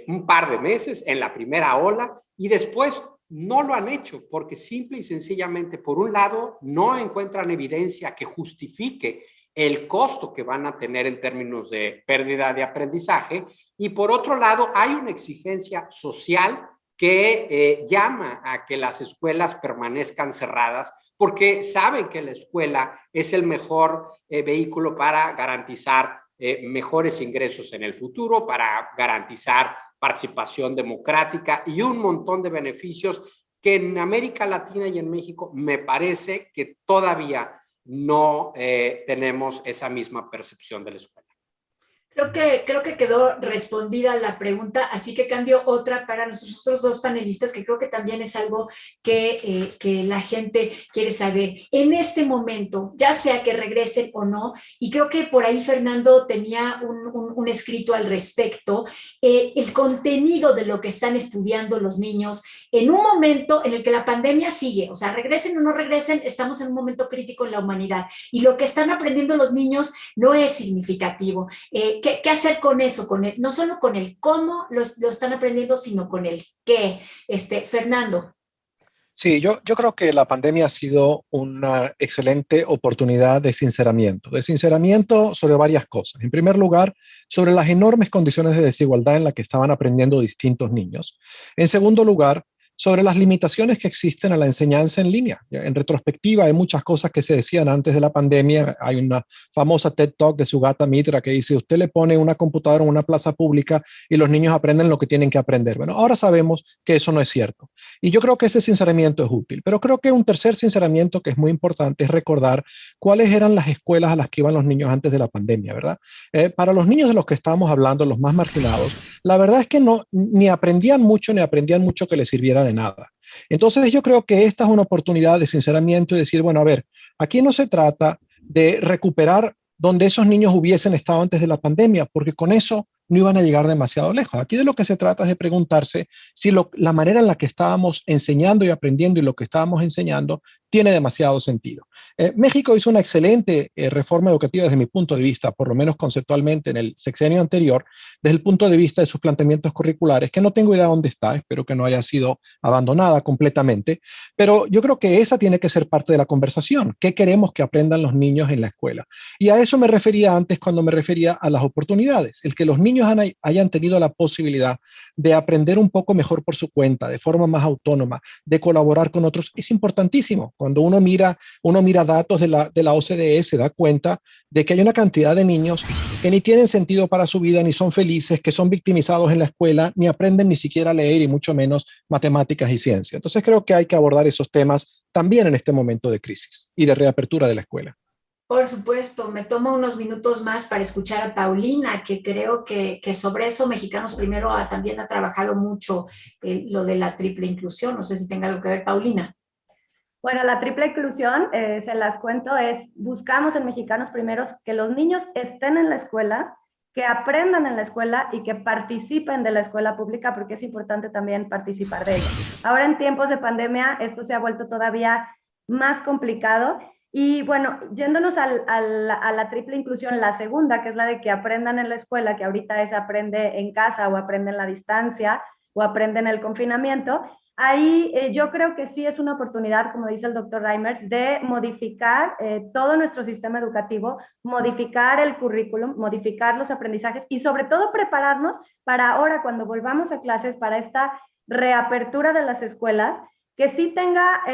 un par de meses en la primera ola, y después no lo han hecho porque simple y sencillamente, por un lado, no encuentran evidencia que justifique el costo que van a tener en términos de pérdida de aprendizaje, y por otro lado, hay una exigencia social que llama a que las escuelas permanezcan cerradas, porque saben que la escuela es el mejor vehículo para garantizar mejores ingresos en el futuro, para garantizar participación democrática y un montón de beneficios que en América Latina y en México me parece que todavía no tenemos esa misma percepción de la escuela. Creo que quedó respondida la pregunta, así que cambio otra para nuestros dos panelistas, que creo que también es algo que la gente quiere saber. En este momento, ya sea que regresen o no, y creo que por ahí Fernando tenía un escrito al respecto, el contenido de lo que están estudiando los niños en un momento en el que la pandemia sigue, o sea, regresen o no regresen, estamos en un momento crítico en la humanidad, y lo que están aprendiendo los niños no es significativo. ¿Qué hacer con eso? No solo con el cómo lo están aprendiendo, sino con el qué. Fernando. Sí, yo creo que la pandemia ha sido una excelente oportunidad de sinceramiento sobre varias cosas. En primer lugar, sobre las enormes condiciones de desigualdad en las que estaban aprendiendo distintos niños. En segundo lugar, sobre las limitaciones que existen a la enseñanza en línea. En retrospectiva, hay muchas cosas que se decían antes de la pandemia. Hay una famosa TED Talk de Sugata Mitra que dice, usted le pone una computadora en una plaza pública y los niños aprenden lo que tienen que aprender. Bueno, ahora sabemos que eso no es cierto. Y yo creo que ese sinceramiento es útil, pero creo que un tercer sinceramiento que es muy importante es recordar cuáles eran las escuelas a las que iban los niños antes de la pandemia, ¿verdad? Para los niños de los que estábamos hablando, los más marginados, la verdad es que no, ni aprendían mucho que les sirviera de nada. Entonces yo creo que esta es una oportunidad de sinceramiento y decir, bueno, a ver, aquí no se trata de recuperar donde esos niños hubiesen estado antes de la pandemia, porque con eso no iban a llegar demasiado lejos. Aquí de lo que se trata es de preguntarse si la manera en la que estábamos enseñando y aprendiendo y lo que estábamos enseñando tiene demasiado sentido. México hizo una excelente reforma educativa desde mi punto de vista, por lo menos conceptualmente en el sexenio anterior, desde el punto de vista de sus planteamientos curriculares, que no tengo idea dónde está, espero que no haya sido abandonada completamente, pero yo creo que esa tiene que ser parte de la conversación. ¿Qué queremos que aprendan los niños en la escuela? Y a eso me refería antes cuando me refería a las oportunidades, el que los niños hayan tenido la posibilidad de aprender un poco mejor por su cuenta, de forma más autónoma, de colaborar con otros, es importantísimo. Cuando uno mira datos de la OCDE, se da cuenta de que hay una cantidad de niños que ni tienen sentido para su vida, ni son felices, que son victimizados en la escuela, ni aprenden ni siquiera a leer y mucho menos matemáticas y ciencia. Entonces creo que hay que abordar esos temas también en este momento de crisis y de reapertura de la escuela. Por supuesto, me tomo unos minutos más para escuchar a Paulina, que creo que sobre eso Mexicanos Primero también ha trabajado mucho lo de la triple inclusión. No sé si tenga algo que ver, Paulina. Bueno, la triple inclusión, se las cuento, buscamos en Mexicanos Primeros que los niños estén en la escuela, que aprendan en la escuela y que participen de la escuela pública, porque es importante también participar de ella. Ahora en tiempos de pandemia esto se ha vuelto todavía más complicado. Y bueno, yéndonos a la triple inclusión, la segunda, que es la de que aprendan en la escuela, que ahorita es aprende en casa o aprende en la distancia o aprende en el confinamiento, ahí yo creo que sí es una oportunidad, como dice el doctor Reimers, de modificar todo nuestro sistema educativo, modificar el currículum, modificar los aprendizajes y sobre todo prepararnos para ahora cuando volvamos a clases, para esta reapertura de las escuelas, que sí tenga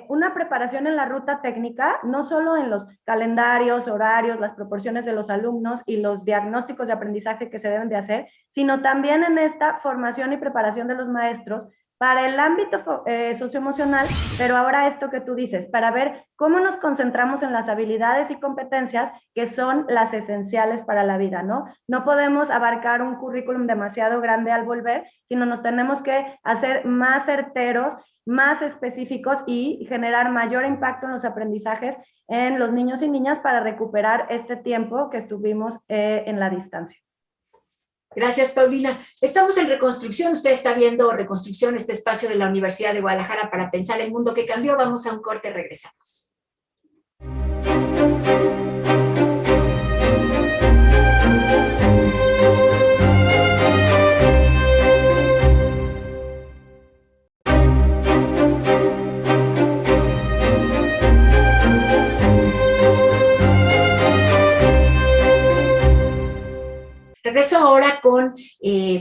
una preparación en la ruta técnica, no solo en los calendarios, horarios, las proporciones de los alumnos y los diagnósticos de aprendizaje que se deben de hacer, sino también en esta formación y preparación de los maestros para el ámbito socioemocional, pero ahora esto que tú dices, para ver cómo nos concentramos en las habilidades y competencias que son las esenciales para la vida, ¿no? No podemos abarcar un currículum demasiado grande al volver, sino nos tenemos que hacer más certeros, más específicos y generar mayor impacto en los aprendizajes en los niños y niñas para recuperar este tiempo que estuvimos en la distancia. Gracias, Paulina. Estamos en Reconstrucción. Usted está viendo Reconstrucción, este espacio de la Universidad de Guadalajara para pensar el mundo que cambió. Vamos a un corte, regresamos. Regreso ahora con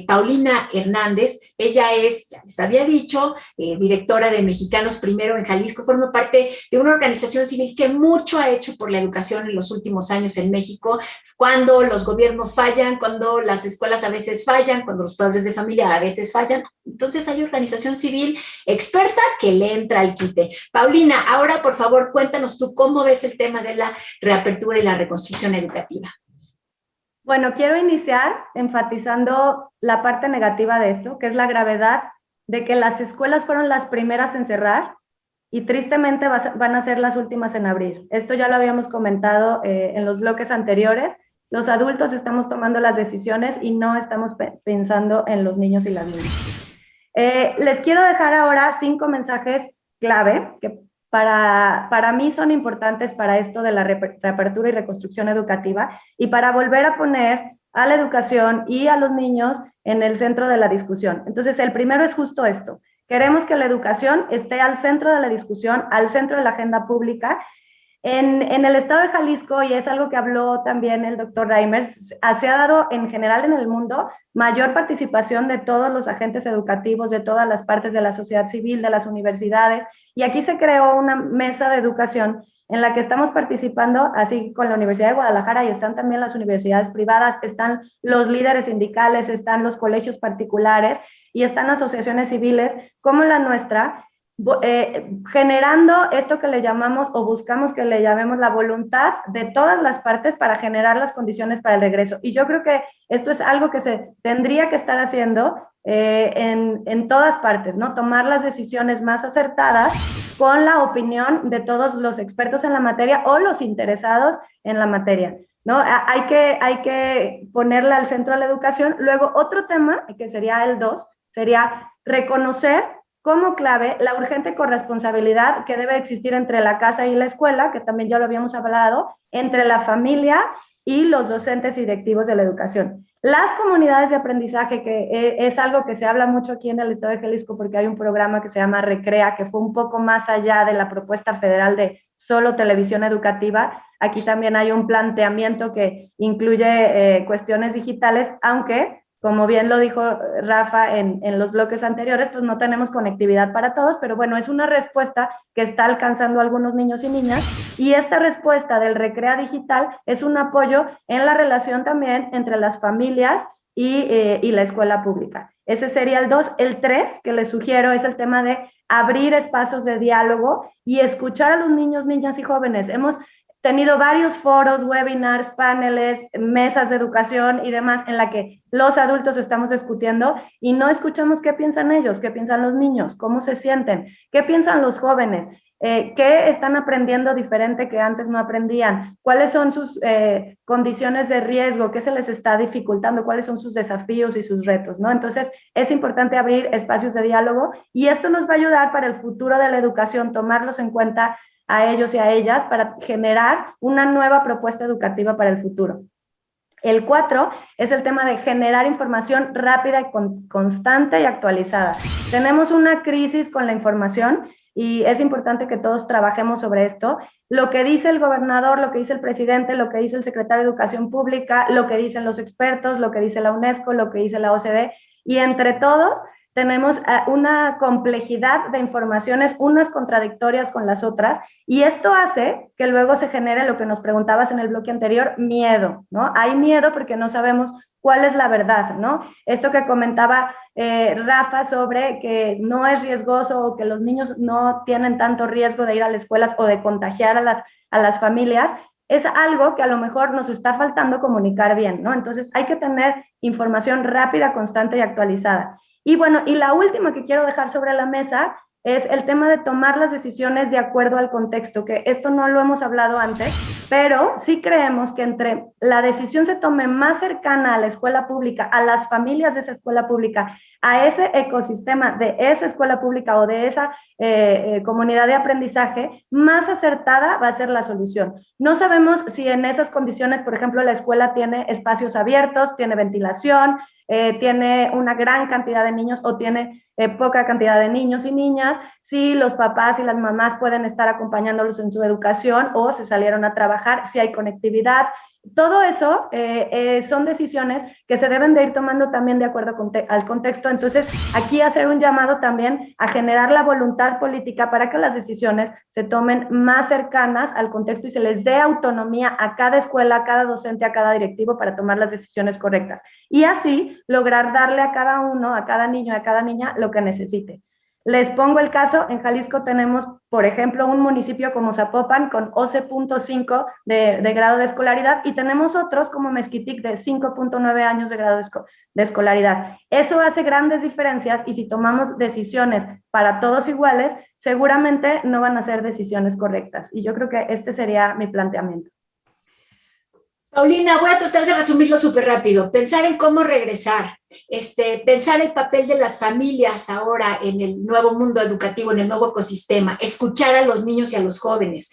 Paulina Hernández. Ella es, ya les había dicho, directora de Mexicanos Primero en Jalisco. Forma parte de una organización civil que mucho ha hecho por la educación en los últimos años en México. Cuando los gobiernos fallan, cuando las escuelas a veces fallan, cuando los padres de familia a veces fallan. Entonces hay organización civil experta que le entra al quite. Paulina, ahora por favor cuéntanos tú cómo ves el tema de la reapertura y la reconstrucción educativa. Bueno, quiero iniciar enfatizando la parte negativa de esto, que es la gravedad de que las escuelas fueron las primeras en cerrar y tristemente van a ser las últimas en abrir. Esto ya lo habíamos comentado en los bloques anteriores. Los adultos estamos tomando las decisiones y no estamos pensando en los niños y las niñas. Les quiero dejar ahora 5 mensajes clave que para mí son importantes para esto de la reapertura y reconstrucción educativa y para volver a poner a la educación y a los niños en el centro de la discusión. Entonces, el primero es justo esto, Queremos que la educación esté al centro de la discusión, al centro de la agenda pública. En el estado de Jalisco, y es algo que habló también el doctor Reimers, se ha dado en general en el mundo mayor participación de todos los agentes educativos, de todas las partes de la sociedad civil, de las universidades, y aquí se creó una mesa de educación en la que estamos participando, así con la Universidad de Guadalajara, y están también las universidades privadas, están los líderes sindicales, están los colegios particulares, y están asociaciones civiles como la nuestra, generando esto que le llamamos, o buscamos que le llamemos, la voluntad de todas las partes para generar las condiciones para el regreso. Y yo creo que esto es algo que se tendría que estar haciendo en todas partes, ¿no? Tomar las decisiones más acertadas con la opinión de todos los expertos en la materia o los interesados en la materia, ¿no? Hay que ponerla al centro de la educación. Luego, otro tema, que sería el 2, sería reconocer como clave la urgente corresponsabilidad que debe existir entre la casa y la escuela, que también ya lo habíamos hablado, entre la familia y los docentes y directivos de la educación. Las comunidades de aprendizaje, que es algo que se habla mucho aquí en el estado de Jalisco, porque hay un programa que se llama Recrea, que fue un poco más allá de la propuesta federal de solo televisión educativa. Aquí también hay un planteamiento que incluye cuestiones digitales, aunque, como bien lo dijo Rafa en los bloques anteriores, pues no tenemos conectividad para todos, pero bueno, es una respuesta que está alcanzando a algunos niños y niñas, y esta respuesta del Recrea Digital es un apoyo en la relación también entre las familias y la escuela pública. Ese sería el 2. El 3, que les sugiero, es el tema de abrir espacios de diálogo y escuchar a los niños, niñas y jóvenes. Hemos tenido varios foros, webinars, paneles, mesas de educación y demás en la que los adultos estamos discutiendo y no escuchamos qué piensan ellos, qué piensan los niños, cómo se sienten, qué piensan los jóvenes, qué están aprendiendo diferente que antes no aprendían, cuáles son sus condiciones de riesgo, qué se les está dificultando, cuáles son sus desafíos y sus retos, ¿no? Entonces, es importante abrir espacios de diálogo y esto nos va a ayudar para el futuro de la educación, tomarlos en cuenta a ellos y a ellas para generar una nueva propuesta educativa para el futuro. El 4 es el tema de generar información rápida y constante y actualizada. Tenemos una crisis con la información y es importante que todos trabajemos sobre esto. Lo que dice el gobernador, lo que dice el presidente, lo que dice el secretario de Educación Pública, lo que dicen los expertos, lo que dice la UNESCO, lo que dice la OCDE, y entre todos tenemos una complejidad de informaciones, unas contradictorias con las otras, y esto hace que luego se genere lo que nos preguntabas en el bloque anterior, miedo, ¿no? Hay miedo porque no sabemos cuál es la verdad, ¿no? Esto que comentaba Rafa sobre que no es riesgoso o que los niños no tienen tanto riesgo de ir a las escuelas o de contagiar a las familias, es algo que a lo mejor nos está faltando comunicar bien, ¿no? Entonces hay que tener información rápida, constante y actualizada. Y bueno, y la última que quiero dejar sobre la mesa es el tema de tomar las decisiones de acuerdo al contexto, que esto no lo hemos hablado antes, pero sí creemos que entre la decisión se tome más cercana a la escuela pública, a las familias de esa escuela pública, a ese ecosistema de esa escuela pública o de esa comunidad de aprendizaje, más acertada va a ser la solución. No sabemos si en esas condiciones, por ejemplo, la escuela tiene espacios abiertos, tiene ventilación, tiene una gran cantidad de niños o tiene poca cantidad de niños y niñas, si los papás y las mamás pueden estar acompañándolos en su educación o se salieron a trabajar, si hay conectividad. Todo eso son decisiones que se deben de ir tomando también de acuerdo al contexto. Entonces, aquí hacer un llamado también a generar la voluntad política para que las decisiones se tomen más cercanas al contexto y se les dé autonomía a cada escuela, a cada docente, a cada directivo para tomar las decisiones correctas. Y así lograr darle a cada uno, a cada niño, a cada niña lo que necesite. Les pongo el caso, en Jalisco tenemos, por ejemplo, un municipio como Zapopan con 11.5 de grado de escolaridad y tenemos otros como Mezquitic de 5.9 años de grado de escolaridad. Eso hace grandes diferencias y si tomamos decisiones para todos iguales, seguramente no van a ser decisiones correctas. Y yo creo que este sería mi planteamiento. Paulina, voy a tratar de resumirlo súper rápido. Pensar en cómo regresar. pensar el papel de las familias ahora en el nuevo mundo educativo, en el nuevo ecosistema, escuchar a los niños y a los jóvenes,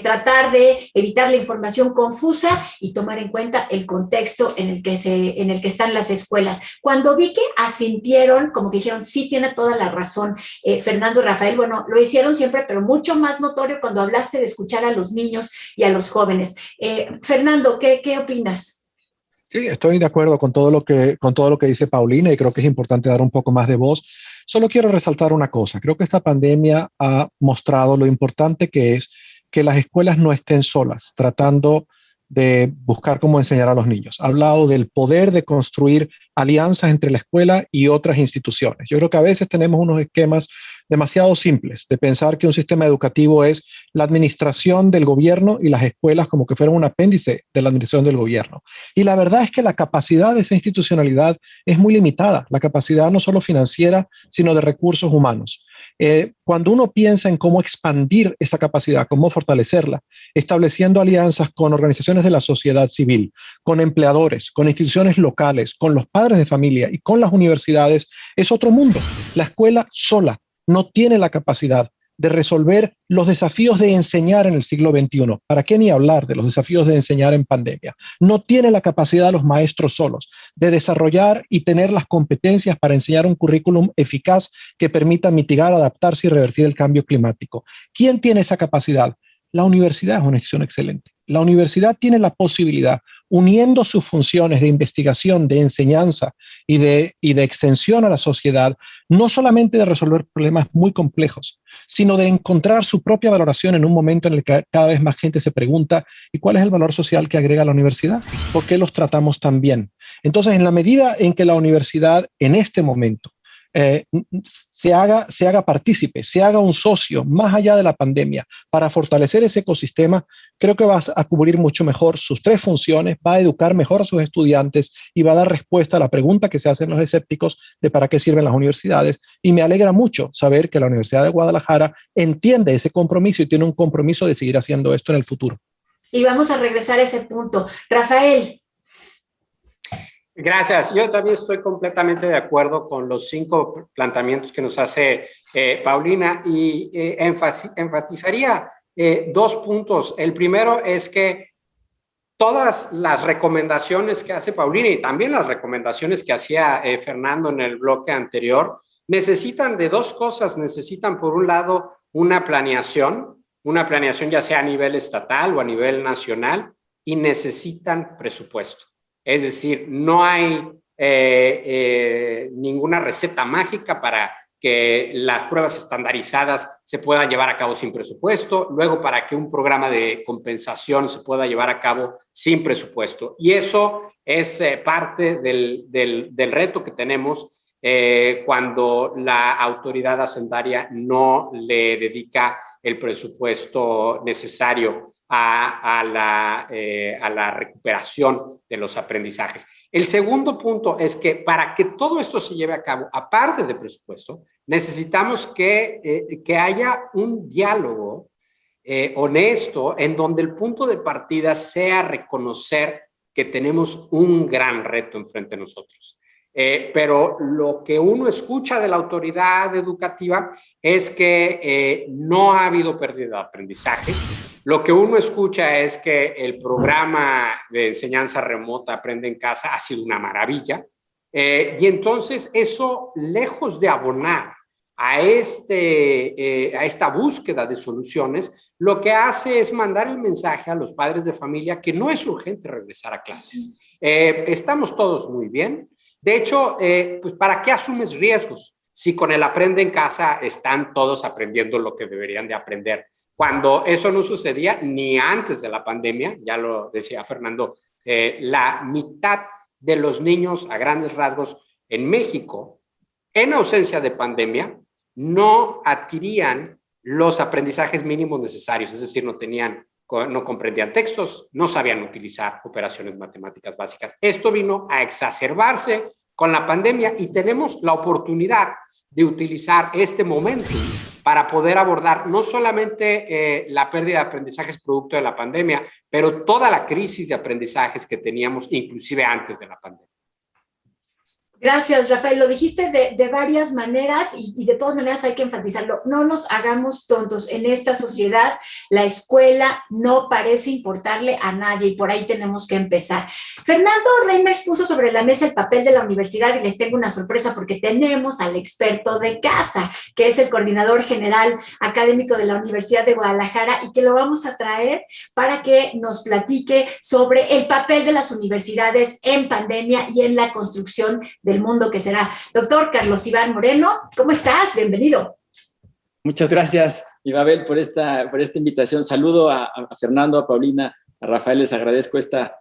tratar de evitar la información confusa y tomar en cuenta el contexto en el que están las escuelas. Cuando vi que asintieron, como que dijeron, sí, tiene toda la razón, Fernando y Rafael, bueno, lo hicieron siempre, pero mucho más notorio cuando hablaste de escuchar a los niños y a los jóvenes. Fernando, ¿qué opinas? Sí, estoy de acuerdo con todo lo que dice Paulina y creo que es importante dar un poco más de voz. Solo quiero resaltar una cosa. Creo que esta pandemia ha mostrado lo importante que es que las escuelas no estén solas, tratando de buscar cómo enseñar a los niños. Ha hablado del poder de construir alianzas entre la escuela y otras instituciones. Yo creo que a veces tenemos unos esquemas demasiado simples de pensar que un sistema educativo es la administración del gobierno y las escuelas como que fueran un apéndice de la administración del gobierno. Y la verdad es que la capacidad de esa institucionalidad es muy limitada, la capacidad no solo financiera, sino de recursos humanos. Cuando uno piensa en cómo expandir esa capacidad, cómo fortalecerla, estableciendo alianzas con organizaciones de la sociedad civil, con empleadores, con instituciones locales, con los padres de familia y con las universidades, es otro mundo. La escuela sola no tiene la capacidad de resolver los desafíos de enseñar en el siglo XXI. ¿Para qué ni hablar de los desafíos de enseñar en pandemia? No tiene la capacidad los maestros solos de desarrollar y tener las competencias para enseñar un currículum eficaz que permita mitigar, adaptarse y revertir el cambio climático. ¿Quién tiene esa capacidad? La universidad es una institución excelente. La universidad tiene la posibilidad, uniendo sus funciones de investigación, de enseñanza y de extensión a la sociedad, no solamente de resolver problemas muy complejos, sino de encontrar su propia valoración en un momento en el que cada vez más gente se pregunta ¿y cuál es el valor social que agrega la universidad? ¿Por qué los tratamos tan bien? Entonces, en la medida en que la universidad en este momento se haga partícipe, se haga un socio más allá de la pandemia para fortalecer ese ecosistema, creo que va a cubrir mucho mejor sus tres funciones, va a educar mejor a sus estudiantes y va a dar respuesta a la pregunta que se hacen los escépticos de para qué sirven las universidades. Y me alegra mucho saber que la Universidad de Guadalajara entiende ese compromiso y tiene un compromiso de seguir haciendo esto en el futuro. Y vamos a regresar a ese punto. Rafael. Gracias. Yo también estoy completamente de acuerdo con los 5 planteamientos que nos hace Paulina y enfatizaría 2 puntos. El primero es que todas las recomendaciones que hace Paulina y también las recomendaciones que hacía Fernando en el bloque anterior necesitan de 2 cosas. Necesitan, por un lado, una planeación ya sea a nivel estatal o a nivel nacional, y necesitan presupuesto. Es decir, no hay ninguna receta mágica para que las pruebas estandarizadas se puedan llevar a cabo sin presupuesto, luego para que un programa de compensación se pueda llevar a cabo sin presupuesto. Y eso es parte del reto que tenemos cuando la autoridad hacendaria no le dedica el presupuesto necesario a la recuperación de los aprendizajes. El segundo punto es que para que todo esto se lleve a cabo, aparte de presupuesto, necesitamos que haya un diálogo honesto en donde el punto de partida sea reconocer que tenemos un gran reto enfrente de nosotros. Pero lo que uno escucha de la autoridad educativa es que no ha habido pérdida de aprendizajes. Lo que uno escucha es que el programa de enseñanza remota Aprende en Casa ha sido una maravilla. Y entonces eso, lejos de abonar a esta búsqueda de soluciones, lo que hace es mandar el mensaje a los padres de familia que no es urgente regresar a clases. Estamos todos muy bien. De hecho, pues ¿para qué asumes riesgos si con el Aprende en Casa están todos aprendiendo lo que deberían de aprender? Cuando eso no sucedía ni antes de la pandemia, ya lo decía Fernando, la mitad de los niños a grandes rasgos en México, en ausencia de pandemia, no adquirían los aprendizajes mínimos necesarios, es decir, no comprendían textos, no sabían utilizar operaciones matemáticas básicas. Esto vino a exacerbarse con la pandemia y tenemos la oportunidad de utilizar este momento para poder abordar no solamente la pérdida de aprendizajes producto de la pandemia, pero toda la crisis de aprendizajes que teníamos inclusive antes de la pandemia. Gracias, Rafael. Lo dijiste de varias maneras y de todas maneras hay que enfatizarlo. No nos hagamos tontos. En esta sociedad, la escuela no parece importarle a nadie y por ahí tenemos que empezar. Fernando Reimers puso sobre la mesa el papel de la universidad y les tengo una sorpresa porque tenemos al experto de casa, que es el coordinador general académico de la Universidad de Guadalajara y que lo vamos a traer para que nos platique sobre el papel de las universidades en pandemia y en la construcción del mundo que será. Doctor Carlos Iván Moreno, ¿cómo estás? Bienvenido. Muchas gracias, Ibabel, por esta invitación. Saludo a Fernando, a Paulina, a Rafael, les agradezco esta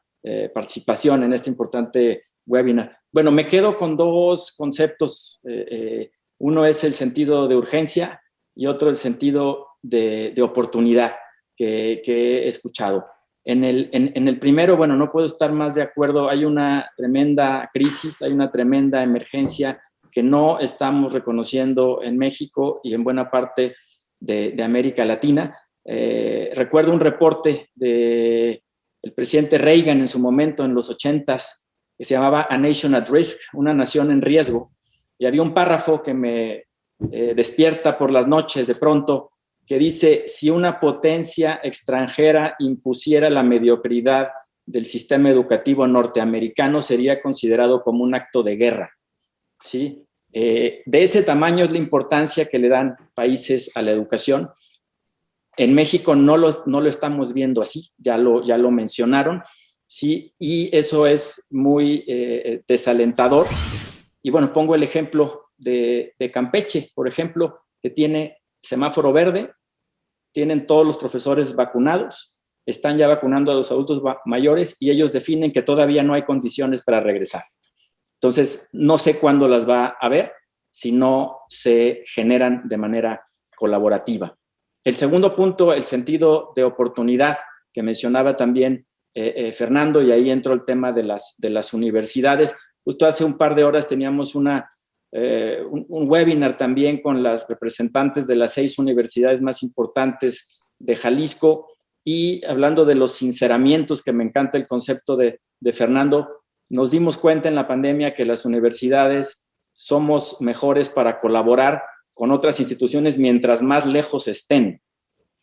participación en este importante webinar. Bueno, me quedo con dos conceptos. Uno es el sentido de urgencia y otro el sentido de oportunidad que he escuchado. En el primero, bueno, no puedo estar más de acuerdo. Hay una tremenda crisis, hay una tremenda emergencia que no estamos reconociendo en México y en buena parte de América Latina. Recuerdo un reporte del presidente Reagan en su momento, en los 80s, que se llamaba A Nation at Risk, una nación en riesgo. Y había un párrafo que me despierta por las noches de pronto, que dice, si una potencia extranjera impusiera la mediocridad del sistema educativo norteamericano, sería considerado como un acto de guerra, ¿sí? De ese tamaño es la importancia que le dan países a la educación. En México no lo estamos viendo así, ya lo mencionaron, ¿sí? Y eso es muy desalentador. Y bueno, pongo el ejemplo de Campeche, por ejemplo, que tiene semáforo verde, tienen todos los profesores vacunados, están ya vacunando a los adultos mayores y ellos definen que todavía no hay condiciones para regresar. Entonces, no sé cuándo las va a haber si no se generan de manera colaborativa. El segundo punto, el sentido de oportunidad que mencionaba también Fernando, y ahí entró el tema de las universidades. Justo hace un par de horas teníamos un webinar también con las representantes de las 6 universidades más importantes de Jalisco y hablando de los sinceramientos, que me encanta el concepto de Fernando, nos dimos cuenta en la pandemia que las universidades somos mejores para colaborar con otras instituciones mientras más lejos estén,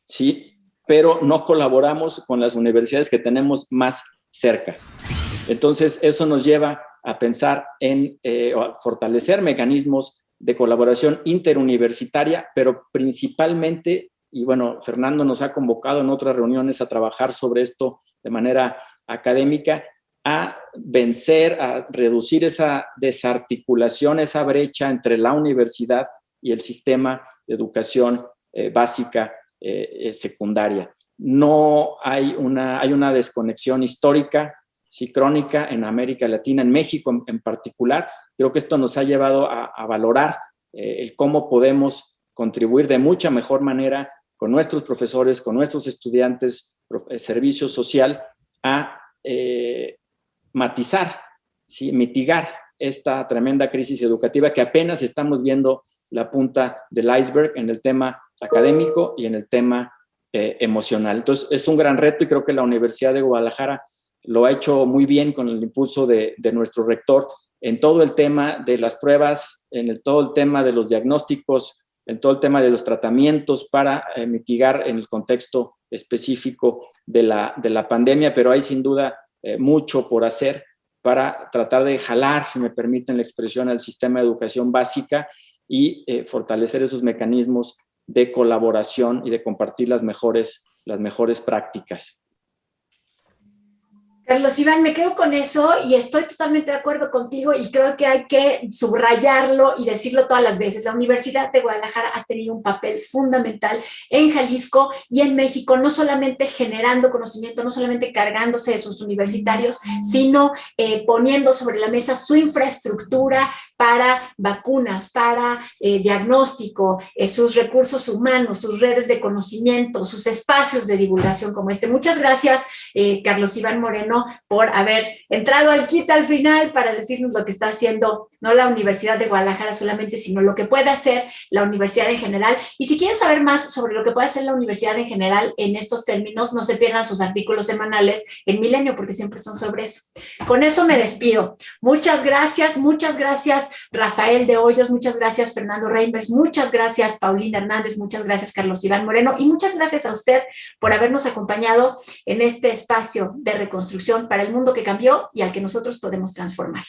¿sí? Pero no colaboramos con las universidades que tenemos más cerca. Entonces, eso nos lleva a pensar en fortalecer mecanismos de colaboración interuniversitaria, pero principalmente, y bueno, Fernando nos ha convocado en otras reuniones a trabajar sobre esto de manera académica, a vencer, a reducir esa desarticulación, esa brecha entre la universidad y el sistema de educación básica secundaria. No hay una desconexión histórica, sí, crónica en América Latina, en México en particular. Creo que esto nos ha llevado a valorar el cómo podemos contribuir de mucha mejor manera con nuestros profesores, con nuestros estudiantes, servicio social, a matizar, ¿sí? Mitigar esta tremenda crisis educativa que apenas estamos viendo la punta del iceberg en el tema académico y en el tema emocional. Entonces, es un gran reto y creo que la Universidad de Guadalajara lo ha hecho muy bien con el impulso de nuestro rector en todo el tema de las pruebas, todo el tema de los diagnósticos, en todo el tema de los tratamientos para mitigar en el contexto específico de la pandemia, pero hay sin duda mucho por hacer para tratar de jalar, si me permiten la expresión, al sistema de educación básica y fortalecer esos mecanismos de colaboración y de compartir las mejores prácticas. Carlos Iván, me quedo con eso y estoy totalmente de acuerdo contigo y creo que hay que subrayarlo y decirlo todas las veces. La Universidad de Guadalajara ha tenido un papel fundamental en Jalisco y en México, no solamente generando conocimiento, no solamente cargándose de sus universitarios, sino poniendo sobre la mesa su infraestructura para vacunas, para diagnóstico, sus recursos humanos, sus redes de conocimiento, sus espacios de divulgación como este. Muchas gracias, Carlos Iván Moreno, por haber entrado al kit al final para decirnos lo que está haciendo no la Universidad de Guadalajara solamente, sino lo que puede hacer la universidad en general. Y si quieren saber más sobre lo que puede hacer la universidad en general en estos términos, no se pierdan sus artículos semanales en Milenio, porque siempre son sobre eso. Con eso me despido. Muchas gracias Rafael de Hoyos, muchas gracias Fernando Reimers, muchas gracias Paulina Hernández, muchas gracias Carlos Iván Moreno y muchas gracias a usted por habernos acompañado en este espacio de reconstrucción para el mundo que cambió y al que nosotros podemos transformar.